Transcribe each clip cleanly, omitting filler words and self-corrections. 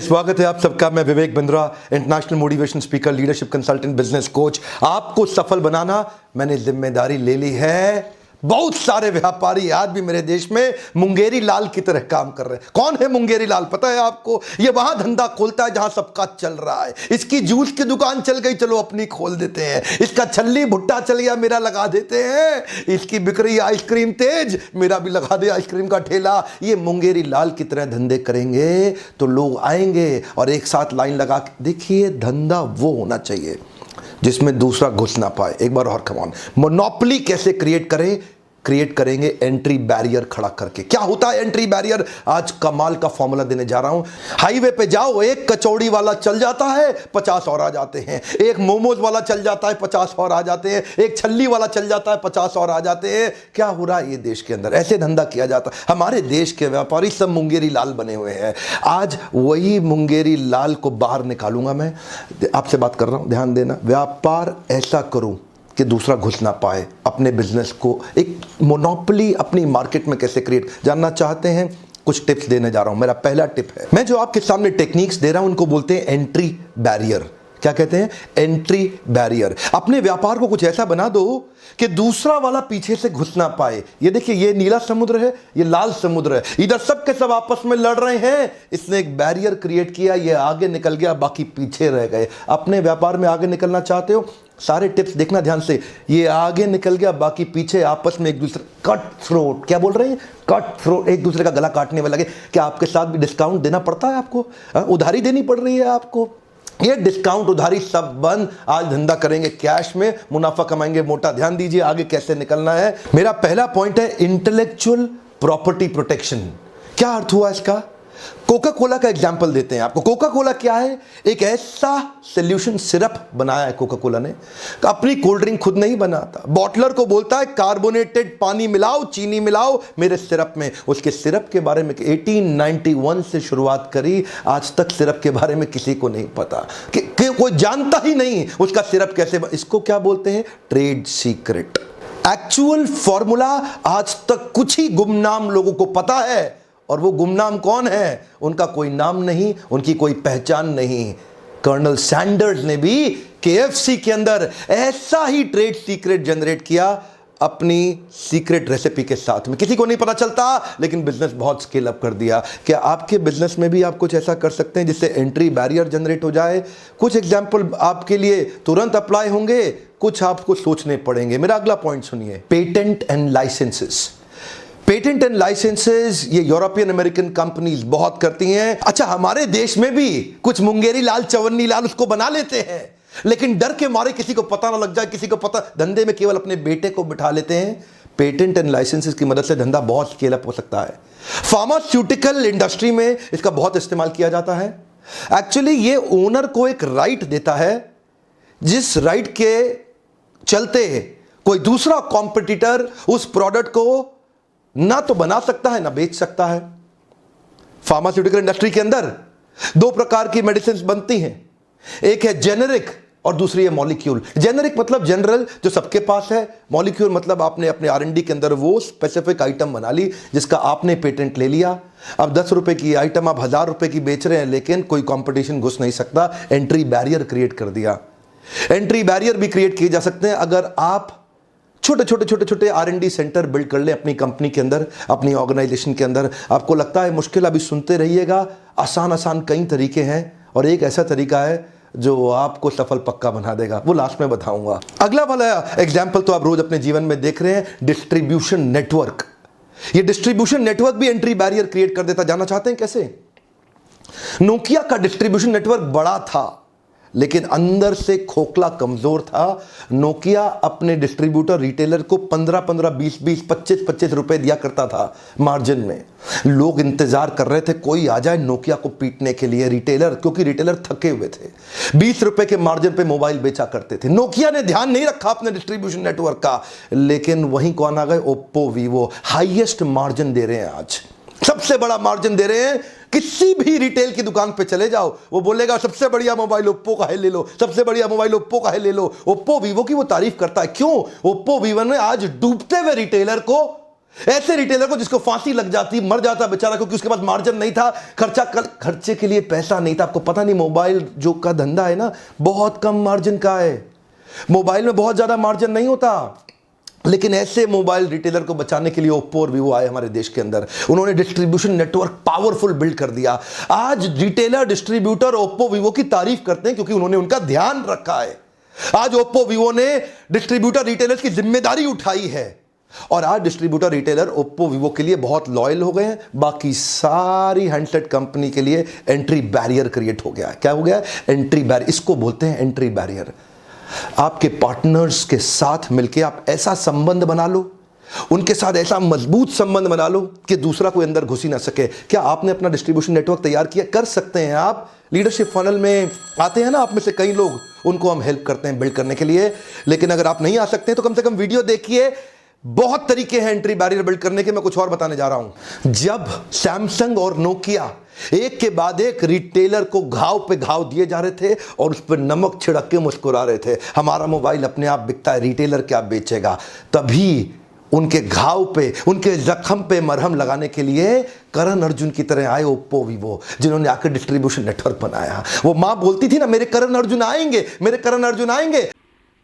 स्वागत है आप सबका। मैं Vivek Bindra, international motivation speaker, leadership consultant, business coach. आपको सफल बनाना मैंने जिम्मेदारी ले ली है। बहुत सारे व्यापारी आज भी मेरे देश में मुंगेरी लाल की तरह काम कर रहे हैं। कौन है मुंगेरी लाल पता है आपको? ये वहां धंधा खोलता है जहां सबका चल रहा है। इसकी जूस की दुकान चल गई, चलो अपनी खोल देते हैं। इसका छल्ली भुट्टा चल गया, मेरा लगा देते हैं। इसकी बिक रही आइसक्रीम तेज, मेरा भी लगा दे आइसक्रीम का ठेला। ये मुंगेरी लाल की तरह धंधे करेंगे तो लोग आएंगे और एक साथ लाइन लगा के। देखिए, धंधा वो होना चाहिए जिसमें दूसरा घुस ना पाए। एक बार और कमान, मोनोपोली कैसे क्रिएट करेंगे एंट्री बैरियर खड़ा करके। क्या होता है एंट्री बैरियर? आज कमाल का फॉर्मूला देने जा रहा हूं। हाईवे पे जाओ, एक कचौड़ी वाला चल जाता है, 50 और आ जाते हैं। एक मोमोज वाला चल जाता है, 50 और आ जाते हैं। एक छल्ली वाला चल जाता है, 50 और आ जाते हैं। क्या हो रहा है ये देश के अंदर? ऐसे धंधा किया जाता है। हमारे देश के व्यापारी सब मुंगेरी लाल बने हुए हैं। आज वही मुंगेरी लाल को बाहर निकालूंगा। मैं आपसे बात कर रहा हूं, ध्यान देना। व्यापार ऐसा करूं कि दूसरा घुस ना पाए। अपने बिजनेस को एक मोनोपोली अपनी मार्केट में कैसे क्रिएट जानना चाहते हैं? कुछ टिप्स देने जा रहा हूं। मेरा पहला टिप है, मैं जो आपके सामने टेक्निक्स दे रहा हूं उनको बोलते हैं एंट्री बैरियर। क्या कहते हैं? Entry barrier. अपने व्यापार को कुछ ऐसा बना दो कि दूसरा वाला पीछे से घुस ना पाए। ये देखिए, ये नीला समुद्र है, ये लाल समुद्र है। इधर सब के सब आपस में लड़ रहे हैं। इसने एक बैरियर क्रिएट किया, ये आगे निकल गया, बाकी पीछे रह गए। अपने व्यापार में आगे निकलना चाहते हो? सारे टिप्स देखना ध्यान से। ये आगे निकल गया, बाकी पीछे, आपस में एक दूसरे कट थ्रोट। क्या बोल रहे हैं? कट थ्रोट, एक दूसरे का गला काटने में लगे। क्या आपके साथ भी डिस्काउंट देना पड़ता है आपको? उधारी देनी पड़ रही है आपको? ये डिस्काउंट उधारी सब बंद। आज धंधा करेंगे कैश में, मुनाफा कमाएंगे मोटा। ध्यान दीजिए आगे कैसे निकलना है। मेरा पहला पॉइंट है इंटेलेक्चुअल प्रॉपर्टी प्रोटेक्शन। क्या अर्थ हुआ इसका? कोका कोला का एग्जाम्पल देते हैं आपको। कोका कोला क्या है? एक ऐसा सोल्यूशन सिरप बनाया है कोका कोला ने। अपनी कोल्ड ड्रिंक खुद नहीं बनाता, बॉटलर को बोलता है कार्बोनेटेड पानी मिलाओ, चीनी मिलाओ मेरे सिरप में। उसके सिरप के बारे में 1891 से शुरुआत करी, आज तक सिरप के बारे में किसी को नहीं पता कि कोई जानता ही नहीं उसका सिरप कैसे। इसको क्या बोलते हैं? Trade secret. एक्चुअल फॉर्मूला आज तक कुछ ही गुमनाम लोगों को पता है, और वो गुमनाम कौन है? उनका कोई नाम नहीं, उनकी कोई पहचान नहीं। कर्नल सैंडर्स ने भी KFC के अंदर ऐसा ही ट्रेड सीक्रेट जनरेट किया अपनी सीक्रेट रेसिपी के साथ में। किसी को नहीं पता चलता, लेकिन बिजनेस बहुत स्केल अप कर दिया। क्या आपके बिजनेस में भी आप कुछ ऐसा कर सकते हैं जिससे एंट्री बैरियर जनरेट हो जाए? कुछ एग्जांपल आपके लिए तुरंत अप्लाई होंगे, कुछ आपको सोचने पड़ेंगे। मेरा अगला पॉइंट सुनिए, patent and licences. Patent and licences ये यूरोपियन अमेरिकन कंपनीज बहुत करती हैं। अच्छा, हमारे देश में भी कुछ मुंगेरी लाल, चवन्नी लाल उसको बना लेते हैं, लेकिन डर के मारे किसी को पता ना लग जाए, किसी को पता, धंधे में केवल अपने बेटे को बिठा लेते हैं। पेटेंट एंड लाइसेंसेस की मदद से धंधा बहुत स्केल अप हो सकता है। फार्मास्यूटिकल इंडस्ट्री में इसका बहुत इस्तेमाल किया जाता है। एक्चुअली ये ओनर को एक राइट देता है, जिस राइट के चलते कोई दूसरा कॉम्पिटिटर उस प्रोडक्ट को ना तो बना सकता है ना बेच सकता है। फार्मास्यूटिकल इंडस्ट्री के अंदर दो प्रकार की मेडिसिन बनती हैं, एक है जेनेरिक और दूसरी है मॉलिक्यूल। जेनेरिक मतलब जनरल, जो सबके पास है। मॉलिक्यूल मतलब आपने अपने R&D के अंदर वो स्पेसिफिक आइटम बना ली जिसका आपने पेटेंट ले लिया। अब 10 रुपए की आइटम आप 1000 रुपए की बेच रहे हैं, लेकिन कोई कंपटीशन घुस नहीं सकता। एंट्री बैरियर क्रिएट कर दिया। एंट्री बैरियर भी क्रिएट किए जा सकते हैं अगर आप छोटे छोटे R&D सेंटर बिल्ड कर ले अपनी कंपनी के अंदर, अपनी ऑर्गेनाइजेशन के अंदर। आपको लगता है मुश्किल? अभी सुनते रहिएगा। आसान कई तरीके हैं, और एक ऐसा तरीका है जो आपको सफल पक्का बना देगा, वो लास्ट में बताऊंगा। अगला वाला एग्जाम्पल तो आप रोज अपने जीवन में देख रहे हैं, डिस्ट्रीब्यूशन नेटवर्क। ये डिस्ट्रीब्यूशन नेटवर्क भी एंट्री बैरियर क्रिएट कर देता। जानना चाहते हैं कैसे? नोकिया का डिस्ट्रीब्यूशन नेटवर्क बड़ा था, लेकिन अंदर से खोखला, कमजोर था। नोकिया अपने डिस्ट्रीब्यूटर रिटेलर को 15-15, 20-20, 25-25 रुपए दिया करता था मार्जिन में। लोग इंतजार कर रहे थे कोई आ जाए नोकिया को पीटने के लिए, रिटेलर, क्योंकि रिटेलर थके हुए थे। 20 रुपए के मार्जिन पे मोबाइल बेचा करते थे। नोकिया ने ध्यान नहीं रखा अपने डिस्ट्रीब्यूशन नेटवर्क का, लेकिन वहीं कौन आ गए? Oppo, Vivo. Highest margin they रहे हैं आज, सबसे बड़ा मार्जिन दे रहे हैं। किसी भी रिटेल की दुकान पे चले जाओ, वो बोलेगा सबसे बढ़िया मोबाइल ओप्पो का है, ले लो। सबसे बढ़िया मोबाइल ओप्पो का है, ले लो। ओप्पो, वीवो की वो तारीफ करता है। क्यों? ओप्पो, वीवो ने आज डूबते हुए रिटेलर को ऐसे रिटेलर को जिसको फांसी लग जाती, मर जाता बेचारा, क्योंकि उसके पास मार्जिन नहीं था, खर्चे के लिए पैसा नहीं था। आपको पता नहीं मोबाइल जो का धंधा है ना, बहुत कम मार्जिन का है। मोबाइल में बहुत ज्यादा मार्जिन नहीं होता, लेकिन ऐसे मोबाइल रिटेलर को बचाने के लिए ओप्पो और वीवो आए हमारे देश के अंदर। उन्होंने डिस्ट्रीब्यूशन नेटवर्क पावरफुल बिल्ड कर दिया। आज रिटेलर, डिस्ट्रीब्यूटर ओप्पो वीवो की तारीफ करते हैं क्योंकि उन्होंने उनका ध्यान रखा है। आज ओप्पो वीवो ने डिस्ट्रीब्यूटर रिटेलर्स की जिम्मेदारी उठाई है और आज डिस्ट्रीब्यूटर रिटेलर ओप्पो वीवो के लिए बहुत लॉयल हो गए हैं। बाकी सारी हैंडसेट कंपनी के लिए एंट्री बैरियर क्रिएट हो गया है। क्या हो गया? Entry barrier. इसको बोलते हैं एंट्री बैरियर। आपके पार्टनर्स के साथ मिलकर आप ऐसा संबंध बना लो, उनके साथ ऐसा मजबूत संबंध बना लो कि दूसरा कोई अंदर घुस ही ना सके। क्या आपने अपना डिस्ट्रीब्यूशन नेटवर्क तैयार किया? कर सकते हैं आप। लीडरशिप फनल में आते हैं ना आप में से कई लोग, उनको हम हेल्प करते हैं बिल्ड करने के लिए। लेकिन अगर आप नहीं आ सकते तो कम से कम वीडियो देखिए। बहुत तरीके हैं एंट्री बैरियर बिल्ड करने के। मैं कुछ और बताने जा रहा हूं। जब सैमसंग और नोकिया एक के बाद एक रिटेलर को घाव पे घाव दिए जा रहे थे और उस पर नमक छिड़क के मुस्कुरा रहे थे, हमारा मोबाइल अपने आप बिकता है, रिटेलर क्या बेचेगा, तभी उनके घाव पे, उनके जख्म पे मरहम लगाने के लिए करण अर्जुन की तरह आए ओप्पो वीवो, जिन्होंने आकर डिस्ट्रीब्यूशन नेटवर्क बनाया। वो मां बोलती थी ना, मेरे करण अर्जुन आएंगे, मेरे करण अर्जुन आएंगे,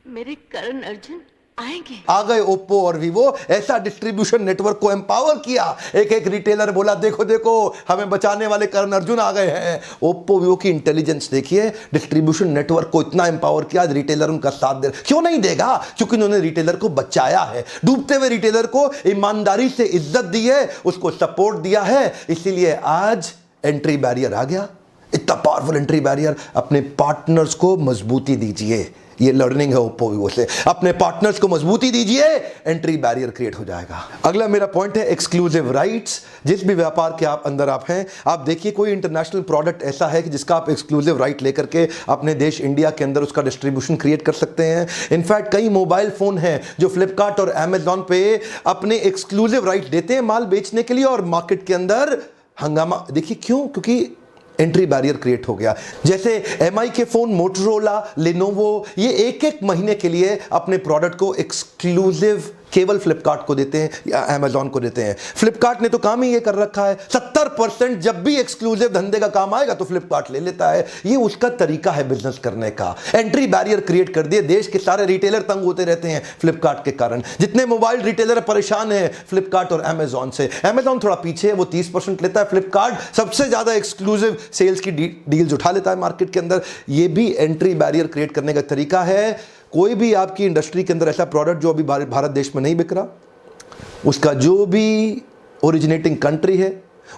मेरे करण अर्जुन आएंगे। आ गए ओप्पो और वीवो। ऐसा डिस्ट्रीब्यूशन नेटवर्क को एम्पावर किया। एक एक रिटेलर बोला, देखो देखो हमें बचाने वाले करण अर्जुन आ गए हैं। ओप्पो वीवो की इंटेलिजेंस देखिए, डिस्ट्रीब्यूशन नेटवर्क को इतना एम्पावर किया, आज रिटेलर उनका साथ दे। क्यों नहीं देगा? क्योंकि उन्होंने रिटेलर को बचाया है। डूबते हुए रिटेलर को ईमानदारी से इज्जत दी है, उसको सपोर्ट दिया है, इसीलिए आज एंट्री बैरियर आ गया। इतना पावरफुल एंट्री बैरियर। अपने पार्टनर्स को मजबूती दीजिए। ये लर्निंग है ओप्पो वीवो से। अपने पार्टनर्स को मजबूती दीजिए, एंट्री बैरियर क्रिएट हो जाएगा। अगला मेरा पॉइंट है एक्सक्लूसिव राइट्स। जिस भी व्यापार के आप अंदर आप हैं, आप देखिए कोई इंटरनेशनल प्रोडक्ट ऐसा है कि जिसका आप एक्सक्लूसिव राइट लेकर के अपने देश इंडिया के अंदर उसका डिस्ट्रीब्यूशन क्रिएट कर सकते हैं। इनफैक्ट कई मोबाइल फोन हैं जो फ्लिपकार्ट और अमेजॉन पे अपने एक्सक्लूसिव राइट देते हैं माल बेचने के लिए, और मार्केट के अंदर हंगामा। देखिए क्यों? क्योंकि एंट्री बैरियर क्रिएट हो गया। जैसे एमआई के फोन, मोटोरोला, लेनोवो, ये एक एक महीने के लिए अपने प्रोडक्ट को एक्सक्लूसिव केवल फ्लिपकार्ट को देते हैं या अमेजॉन को देते हैं। फ्लिपकार्ट ने तो काम ही ये कर रखा है। 70% जब भी एक्सक्लूसिव धंधे का काम आएगा तो फ्लिपकार्ट ले लेता है। ये उसका तरीका है बिजनेस करने का। एंट्री बैरियर क्रिएट कर दिए। देश के सारे रिटेलर तंग होते रहते हैं फ्लिपकार्ट के कारण। जितने मोबाइल रिटेलर परेशान हैं फ्लिपकार्ट और अमेजॉन से। अमेजॉन थोड़ा पीछे है, वो 30% लेता है। फ्लिपकार्ट सबसे ज्यादा एक्सक्लूसिव सेल्स की डील्स उठा लेता है मार्केट के अंदर। ये भी एंट्री बैरियर क्रिएट करने का तरीका है। कोई भी आपकी इंडस्ट्री के अंदर ऐसा प्रोडक्ट जो अभी भारत देश में नहीं बिक रहा, उसका जो भी ओरिजिनेटिंग कंट्री है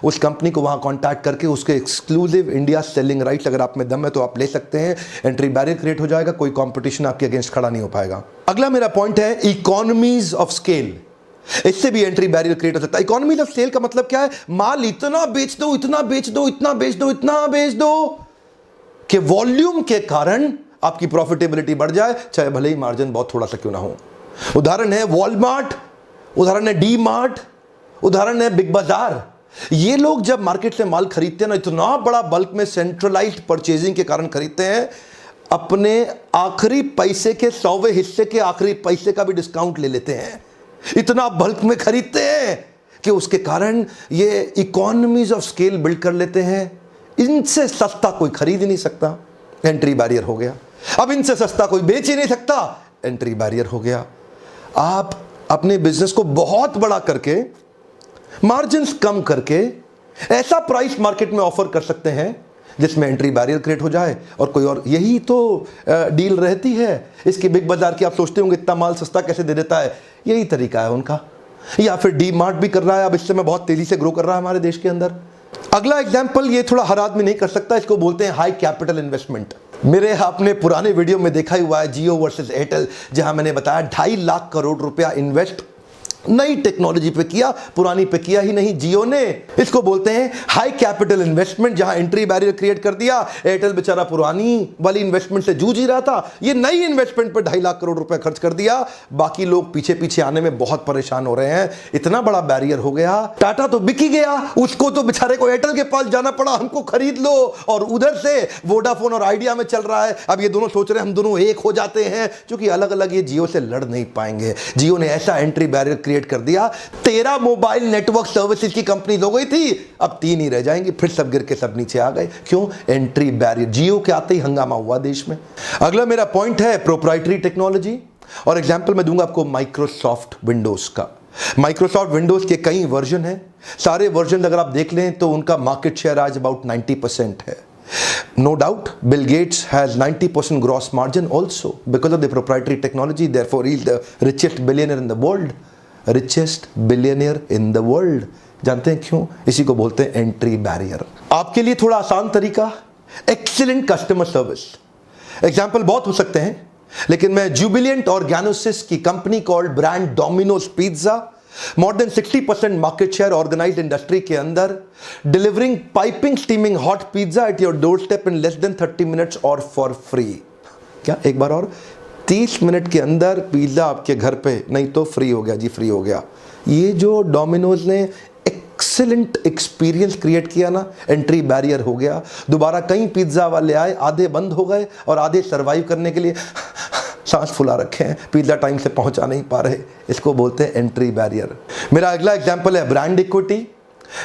उस कंपनी को वहां कांटेक्ट करके उसके एक्सक्लूसिव इंडिया सेलिंग राइट्स, अगर आप में दम है तो आप ले सकते हैं। एंट्री बैरियर क्रिएट हो जाएगा, कोई कंपटीशन आपके अगेंस्ट खड़ा नहीं हो पाएगा। अगला मेरा पॉइंट है इकोनॉमीज ऑफ स्केल। इससे भी एंट्री बैरियर क्रिएट हो सकता है। इकोनॉमीज ऑफ स्केल का मतलब क्या है? माल इतना बेच दो, इतना बेच दो, इतना बेच दो, इतना बेच दो कि वॉल्यूम के कारण आपकी प्रॉफिटेबिलिटी बढ़ जाए, चाहे भले ही मार्जिन बहुत थोड़ा सा क्यों ना हो। उदाहरण है वॉलमार्ट, उदाहरण है डी मार्ट, उदाहरण है बिग बाजार। ये लोग जब मार्केट से माल खरीदते हैं ना, इतना बड़ा बल्क में सेंट्रलाइज्ड परचेजिंग के कारण खरीदते हैं, अपने आखिरी पैसे के 100वें हिस्से के आखिरी पैसे का भी डिस्काउंट ले लेते हैं। इतना बल्क में खरीदते हैं कि उसके कारण ये इकोनॉमीज ऑफ स्केल बिल्ड कर लेते हैं। इनसे सस्ता कोई खरीद ही नहीं सकता, एंट्री बैरियर हो गया। अब इनसे सस्ता कोई बेच ही नहीं सकता, एंट्री बैरियर हो गया। आप अपने बिजनेस को बहुत बड़ा करके, मार्जिन्स कम करके ऐसा प्राइस मार्केट में ऑफर कर सकते हैं जिसमें एंट्री बैरियर क्रिएट हो जाए और कोई और। यही तो डील रहती है इसकी बिग बाजार की। आप सोचते होंगे इतना माल सस्ता कैसे दे देता है, यही तरीका है उनका। या फिर डी मार्ट भी कर रहा है, अब इससे में बहुत तेजी से ग्रो कर रहा है हमारे देश के अंदर। अगला एग्जाम्पल, ये थोड़ा हर आदमी नहीं कर सकता, इसको बोलते हैं हाई कैपिटल इन्वेस्टमेंट। मेरे आपने पुराने वीडियो में देखा ही हुआ है जियो वर्सेस एयरटेल, जहां मैंने बताया 2.5 लाख करोड़ रुपया इन्वेस्ट नई टेक्नोलॉजी पे किया, पुरानी पे किया ही नहीं जियो ने। इसको बोलते हैं हाई कैपिटल इन्वेस्टमेंट, जहां एंट्री बैरियर क्रिएट कर दिया। एयरटेल बेचारा पुरानी वाली इन्वेस्टमेंट से जूझ ही रहा था, ये नई इन्वेस्टमेंट पर 2.5 लाख करोड़ रुपए खर्च कर दिया। बाकी लोग पीछे पीछे आने में बहुत परेशान हो रहे हैं, इतना बड़ा बैरियर हो गया। टाटा तो बिक ही गया, उसको तो बेचारे को एयरटेल के पास जाना पड़ा, हमको खरीद लो। और उधर से वोडाफोन और आइडिया में चल रहा है। अब ये दोनों सोच रहे हैं हम दोनों एक हो जाते हैं, क्योंकि अलग अलग ये जियो से लड़ नहीं पाएंगे। जियो ने ऐसा एंट्री बैरियर क्रिएट कर दिया। 13 मोबाइल नेटवर्क सर्विसेज की कंपनी हो गई थी, अब 3 ही रह जाएंगी, फिर सब गिर के सब नीचे आ गए। क्यों? Entry barrier. जियो के आते ही हंगामा हुआ देश में। अगला मेरा पॉइंट है प्रोप्राइटरी टेक्नोलॉजी, और एग्जाम्पल मैं दूंगा आपको माइक्रोसॉफ्ट विंडोज का। माइक्रोसॉफ्ट विंडोज के कई वर्जन हैं, सारे वर्जन अगर आप देख लें तो उनका मार्केट शेयर आज अबाउट 90% है। No doubt, Bill Gates has 90% gross margin also because of the proprietary technology. Therefore, he is the richest billionaire in the world. Richest billionaire in the world. जानते हैं क्यों? इसी को बोलते हैं एंट्री बैरियर। आपके लिए थोड़ा आसान तरीका, एक्सीलेंट कस्टमर सर्विस। एग्जाम्पल बहुत हो सकते हैं, लेकिन मैं जुबिलियंट ऑर्गेनोसिस की company called brand Domino's pizza, more than 60% market share organised industry के अंदर, delivering piping steaming hot pizza at your doorstep in less than 30 minutes और फॉर फ्री। क्या? एक बार और, 30 मिनट के अंदर पिज्जा आपके घर पे, नहीं तो फ्री हो गया जी, फ्री हो गया। ये जो डोमिनोज ने एक्सीलेंट एक्सपीरियंस क्रिएट किया ना, एंट्री बैरियर हो गया। दोबारा कई पिज्जा वाले आए, आधे बंद हो गए और आधे सर्वाइव करने के लिए सांस फुला रखे हैं, पिज्जा टाइम से पहुंचा नहीं पा रहे। इसको बोलते हैं एंट्री बैरियर। मेरा अगला एग्जांपल है ब्रांड इक्विटी।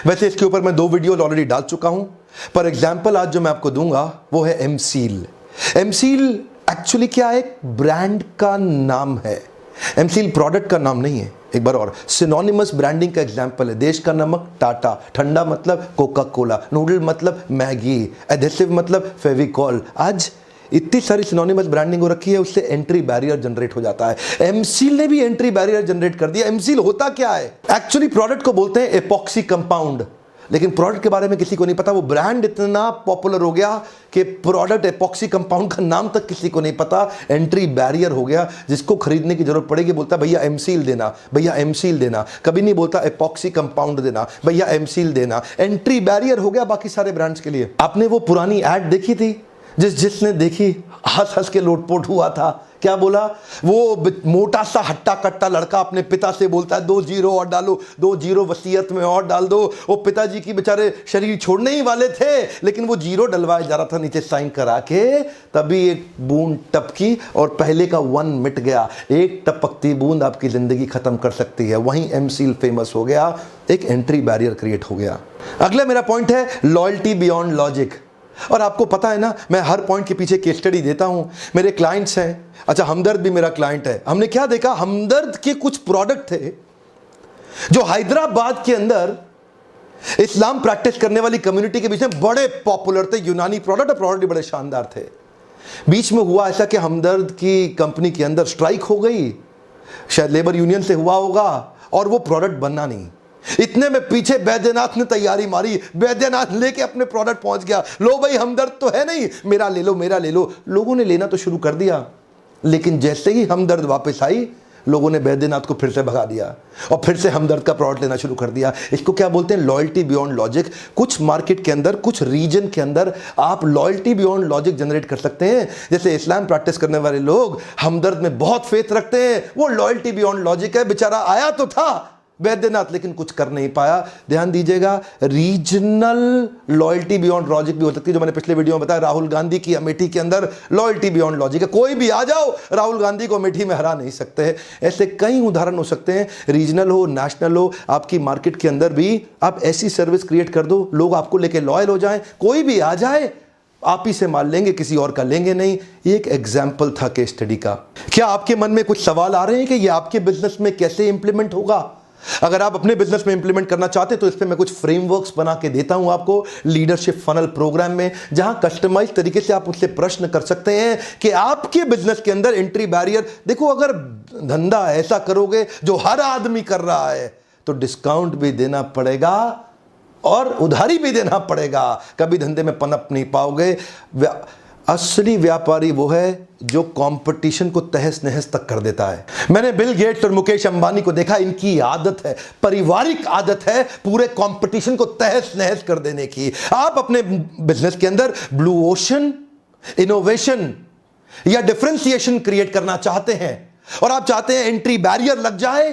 वैसे इसके ऊपर मैं 2 वीडियो ऑलरेडी डाल चुका हूं, पर एग्जांपल आज जो मैं आपको दूंगा वो है एमसील। एमसील एक्चुअली क्या है? एक ब्रांड का नाम है। एमसील प्रोडक्ट का नाम नहीं है। एक बार और, सिनोनिमस ब्रांडिंग का एग्जांपल है। देश का नमक टाटा, ठंडा मतलब कोका कोला, नूडल मतलब मैगी, एडहेसिव मतलब फेविकॉल। आज इतनी सारी सिनोनिमस ब्रांडिंग हो रखी है, उससे एंट्री बैरियर जनरेट हो जाता है। एमसील ने भी एंट्री बैरियर जनरेट कर दिया। एमसील होता क्या है? एक्चुअली प्रोडक्ट को बोलते हैं एपॉक्सी कंपाउंड, लेकिन प्रोडक्ट के बारे में किसी को नहीं पता। वो ब्रांड इतना पॉपुलर हो गया कि प्रोडक्ट एपॉक्सी कंपाउंड का नाम तक किसी को नहीं पता। एंट्री बैरियर हो गया। जिसको खरीदने की जरूरत पड़ेगी बोलता भैया एमसील देना, भैया एमसील देना। कभी नहीं बोलता एपॉक्सी कंपाउंड देना, भैया एमसील देना। एंट्री बैरियर हो गया बाकी सारे ब्रांड्स के लिए। आपने वो पुरानी एड देखी थी? जिसने देखी हंस हंस के लोटपोट हुआ था। क्या बोला? वो मोटा सा हट्टा कट्टा लड़का अपने पिता से बोलता है 2 जीरो और डालो, 2 जीरो वसीयत में और डाल दो। वो पिताजी की बेचारे शरीर छोड़ने ही वाले थे, लेकिन वो जीरो डलवाया जा रहा था नीचे साइन करा के, तभी एक बूंद टपकी और पहले का 1 मिट गया। एक टपकती बूंद आपकी जिंदगी खत्म कर सकती है। वहीं एमसील फेमस हो गया, एक एंट्री बैरियर क्रिएट हो गया। अगला मेरा पॉइंट है लॉयल्टी बियॉन्ड लॉजिक। और आपको पता है ना, मैं हर पॉइंट के पीछे केस स्टडी देता हूं। मेरे क्लाइंट्स हैं, अच्छा हमदर्द भी मेरा क्लाइंट है। हमने क्या देखा, हमदर्द के कुछ प्रोडक्ट थे जो हैदराबाद के अंदर इस्लाम प्रैक्टिस करने वाली कम्युनिटी के बीच में बड़े पॉपुलर थे। यूनानी प्रोडक्ट और प्रोडक्ट भी बड़े शानदार थे। बीच में हुआ ऐसा कि हमदर्द की कंपनी के अंदर स्ट्राइक हो गई, शायद लेबर यूनियन से हुआ होगा, और वो प्रोडक्ट बनना नहीं। इतने में पीछे बैद्यनाथ ने तैयारी मारी, बैद्यनाथ लेके अपने प्रोडक्ट पहुंच गया। लो भाई हमदर्द तो है नहीं, मेरा ले लो, मेरा ले लो। लोगों ने लेना तो शुरू कर दिया, लेकिन जैसे ही हमदर्द वापस आई, लोगों ने बैद्यनाथ को फिर से भगा दिया और फिर से हमदर्द का प्रोडक्ट लेना शुरू कर दिया। इसको क्या बोलते हैं? Loyalty beyond logic. कुछ मार्केट के अंदर, कुछ रीजन के अंदर आप लॉयल्टी बियॉन्ड लॉजिक जनरेट कर सकते हैं। जैसे इस्लाम प्रैक्टिस करने वाले लोग हमदर्द में बहुत फेथ रखते हैं, वो लॉयल्टी बियॉन्ड लॉजिक है। बेचारा आया तो था बैद्यनाथ, लेकिन कुछ कर नहीं पाया। ध्यान दीजिएगा, रीजनल लॉयल्टी बियॉन्ड लॉजिक भी हो सकती है, जो मैंने पिछले वीडियो में बताया। राहुल गांधी की अमेठी के अंदर लॉयल्टी बियॉन्ड लॉजिक है। कोई भी आ जाओ, राहुल गांधी को अमेठी में हरा नहीं सकते। ऐसे कई उदाहरण हो सकते हैं, रीजनल हो, नेशनल हो। आपकी मार्केट के अंदर भी आप ऐसी सर्विस क्रिएट कर दो, लोग आपको लेके लॉयल हो जाएं। कोई भी आ जाए, आप ही से माल लेंगे, किसी और का लेंगे नहीं। ये एक एग्जाम्पल था केस स्टडी का। क्या आपके मन में कुछ सवाल आ रहे हैं कि ये आपके बिजनेस में कैसे इंप्लीमेंट होगा? अगर आप अपने बिजनेस में इंप्लीमेंट करना चाहते हैं तो इस पे मैं कुछ फ्रेमवर्क्स बना के देता हूं आपको लीडरशिप फनल प्रोग्राम में, जहां कस्टमाइज तरीके से आप उससे प्रश्न कर सकते हैं कि आपके बिजनेस के अंदर एंट्री बैरियर। देखो, अगर धंधा ऐसा करोगे जो हर आदमी कर रहा है तो डिस्काउंट भी देना पड़ेगा और उधारी भी देना पड़ेगा। कभी धंधे में पनप नहीं पाओगे। असली व्यापारी वो है जो कंपटीशन को तहस नहस तक कर देता है। मैंने बिल गेट्स और मुकेश अंबानी को देखा, इनकी आदत है, पारिवारिक आदत है, पूरे कंपटीशन को तहस नहस कर देने की। आप अपने बिजनेस के अंदर ब्लू ओशन इनोवेशन या डिफरेंशिएशन क्रिएट करना चाहते हैं और आप चाहते हैं एंट्री बैरियर लग जाए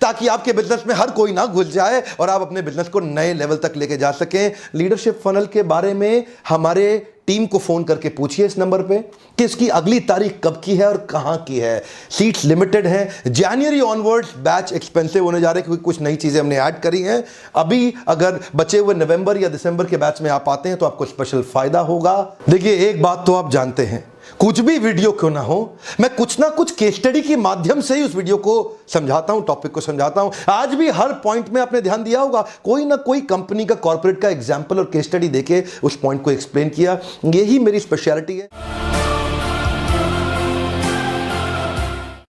ताकि आपके बिजनेस में हर कोई ना घुस जाए और आप अपने बिजनेस को नए लेवल तक लेके जा सकें। लीडरशिप फनल के बारे में हमारे टीम को फोन करके पूछिए इस नंबर पे कि इसकी अगली तारीख कब की है और कहां की है। सीट्स लिमिटेड हैं। जनवरी ऑनवर्ड्स बैच एक्सपेंसिव होने जा रहे हैं क्योंकि कुछ नई चीजें हमने ऐड करी हैं। अभी अगर बचे हुए नवंबर या दिसंबर के बैच में आप आते हैं तो आपको स्पेशल फायदा होगा। देखिए, एक बात तो आप जानते हैं, कुछ भी वीडियो क्यों ना हो, मैं कुछ ना कुछ केस स्टडी के माध्यम से ही उस वीडियो को समझाता हूं, टॉपिक को समझाता हूं। आज भी हर पॉइंट में आपने ध्यान दिया होगा, कोई ना कोई कंपनी का, कॉर्पोरेट का एग्जांपल और केस स्टडी देके उस पॉइंट को एक्सप्लेन किया। यही मेरी स्पेशलिटी है।